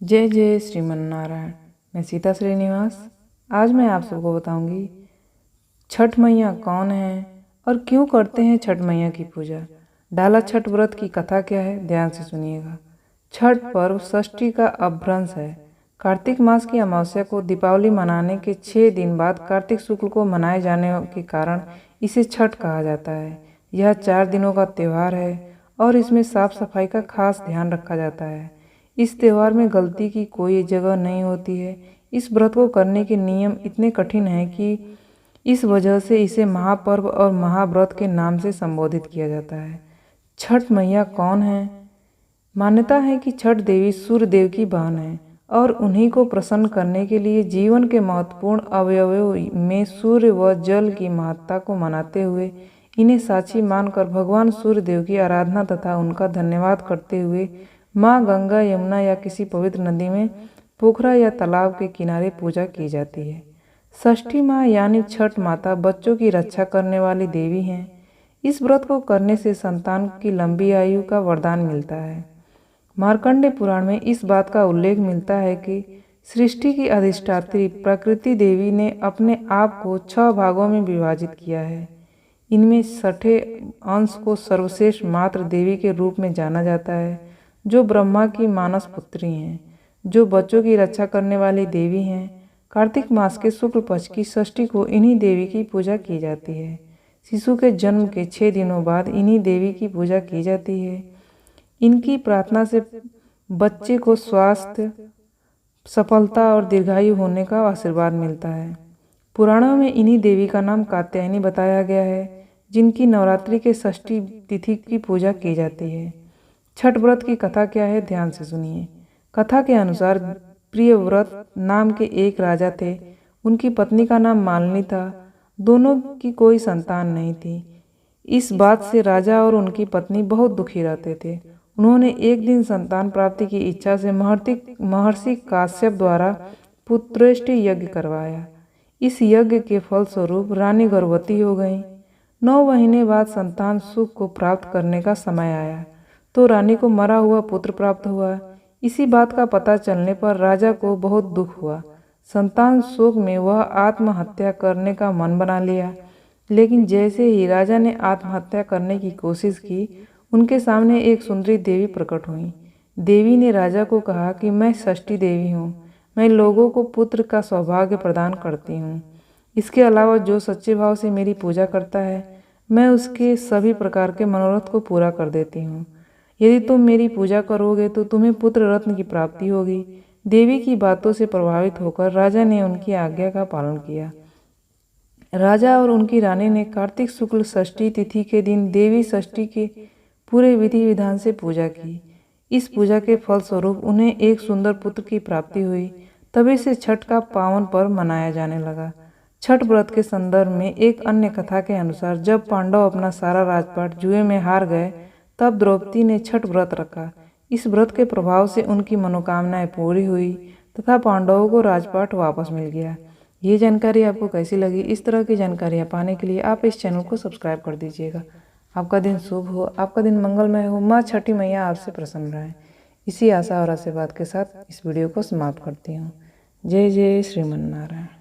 जय जय श्रीमन्नारायण। मैं सीता श्रीनिवास। आज मैं आप सबको बताऊंगी छठ मैया कौन है और क्यों करते हैं छठ मैया की पूजा। डाला छठ व्रत की कथा क्या है, ध्यान से सुनिएगा। छठ पर्व षष्ठी का अपभ्रंश है। कार्तिक मास की अमावस्या को दीपावली मनाने के 6 दिन बाद कार्तिक शुक्ल को मनाए जाने के कारण इसे छठ कहा जाता है। यह 4 दिनों का त्यौहार है और इसमें साफ सफाई का खास ध्यान रखा जाता है। इस त्यौहार में गलती की कोई जगह नहीं होती है। इस व्रत को करने के नियम इतने कठिन हैं कि इस वजह से इसे महापर्व और महाव्रत के नाम से संबोधित किया जाता है। छठ मैया कौन है? मान्यता है कि छठ देवी सूर्य देव की बहन है और उन्हीं को प्रसन्न करने के लिए जीवन के महत्वपूर्ण अवयवों में सूर्य व जल की महत्ता को मनाते हुए इन्हें साक्षी मानकर भगवान सूर्य देव की आराधना तथा उनका धन्यवाद करते हुए माँ गंगा, यमुना या किसी पवित्र नदी में, पोखरा या तालाब के किनारे पूजा की जाती है। षष्ठी माँ यानी छठ माता बच्चों की रक्षा करने वाली देवी हैं। इस व्रत को करने से संतान की लंबी आयु का वरदान मिलता है। मार्कंडेय पुराण में इस बात का उल्लेख मिलता है कि सृष्टि की अधिष्ठात्री प्रकृति देवी ने अपने आप को 6 भागों में विभाजित किया है। इनमें 6ठे अंश को सर्वश्रेष्ठ मातृ देवी के रूप में जाना जाता है, जो ब्रह्मा की मानस पुत्री हैं, जो बच्चों की रक्षा करने वाली देवी हैं। कार्तिक मास के शुक्ल पक्ष की षष्ठी को इन्हीं देवी की पूजा की जाती है। शिशु के जन्म के 6 दिनों बाद इन्हीं देवी की पूजा की जाती है। इनकी प्रार्थना से बच्चे को स्वास्थ्य, सफलता और दीर्घायु होने का आशीर्वाद मिलता है। पुराणों में इन्हीं देवी का नाम कात्यायनी बताया गया है, जिनकी नवरात्रि के षष्ठी तिथि की पूजा की जाती है। छठ व्रत की कथा क्या है, ध्यान से सुनिए। कथा के अनुसार प्रियव्रत नाम के एक राजा थे। उनकी पत्नी का नाम मालिनी था। दोनों की कोई संतान नहीं थी। इस बात से राजा और उनकी पत्नी बहुत दुखी रहते थे। उन्होंने एक दिन संतान प्राप्ति की इच्छा से महर्षि काश्यप द्वारा पुत्रेष्टि यज्ञ करवाया। इस यज्ञ के फलस्वरूप रानी गर्भवती हो गई। 9 महीने बाद संतान सुख को प्राप्त करने का समय आया तो रानी को मरा हुआ पुत्र प्राप्त हुआ। इसी बात का पता चलने पर राजा को बहुत दुख हुआ। संतान शोक में वह आत्महत्या करने का मन बना लिया। लेकिन जैसे ही राजा ने आत्महत्या करने की कोशिश की, उनके सामने एक सुंदरी देवी प्रकट हुई। देवी ने राजा को कहा कि मैं षष्ठी देवी हूँ। मैं लोगों को पुत्र का सौभाग्य प्रदान करती हूँ। इसके अलावा जो सच्चे भाव से मेरी पूजा करता है, मैं उसके सभी प्रकार के मनोरथ को पूरा कर देती हूँ। यदि तुम मेरी पूजा करोगे तो तुम्हें पुत्र रत्न की प्राप्ति होगी। देवी की बातों से प्रभावित होकर राजा ने उनकी आज्ञा का पालन किया। राजा और उनकी रानी ने कार्तिक शुक्ल षष्ठी तिथि के दिन देवी षष्ठी के पूरे विधि विधान से पूजा की। इस पूजा के फलस्वरूप उन्हें एक सुंदर पुत्र की प्राप्ति हुई। तभी से छठ का पावन पर्व मनाया जाने लगा। छठ व्रत के संदर्भ में एक अन्य कथा के अनुसार जब पांडव अपना सारा राजपाट जुए में हार गए, तब द्रौपदी ने छठ व्रत रखा। इस व्रत के प्रभाव से उनकी मनोकामनाएं पूरी हुई तथा पांडवों को राजपाट वापस मिल गया। ये जानकारी आपको कैसी लगी? इस तरह की जानकारियाँ पाने के लिए आप इस चैनल को सब्सक्राइब कर दीजिएगा। आपका दिन शुभ हो, आपका दिन मंगलमय हो। माँ छठी मैया आपसे प्रसन्न रहें। इसी आशा और आशीर्वाद के साथ इस वीडियो को समाप्त करती हूँ। जय जय श्रीमन्नारायण।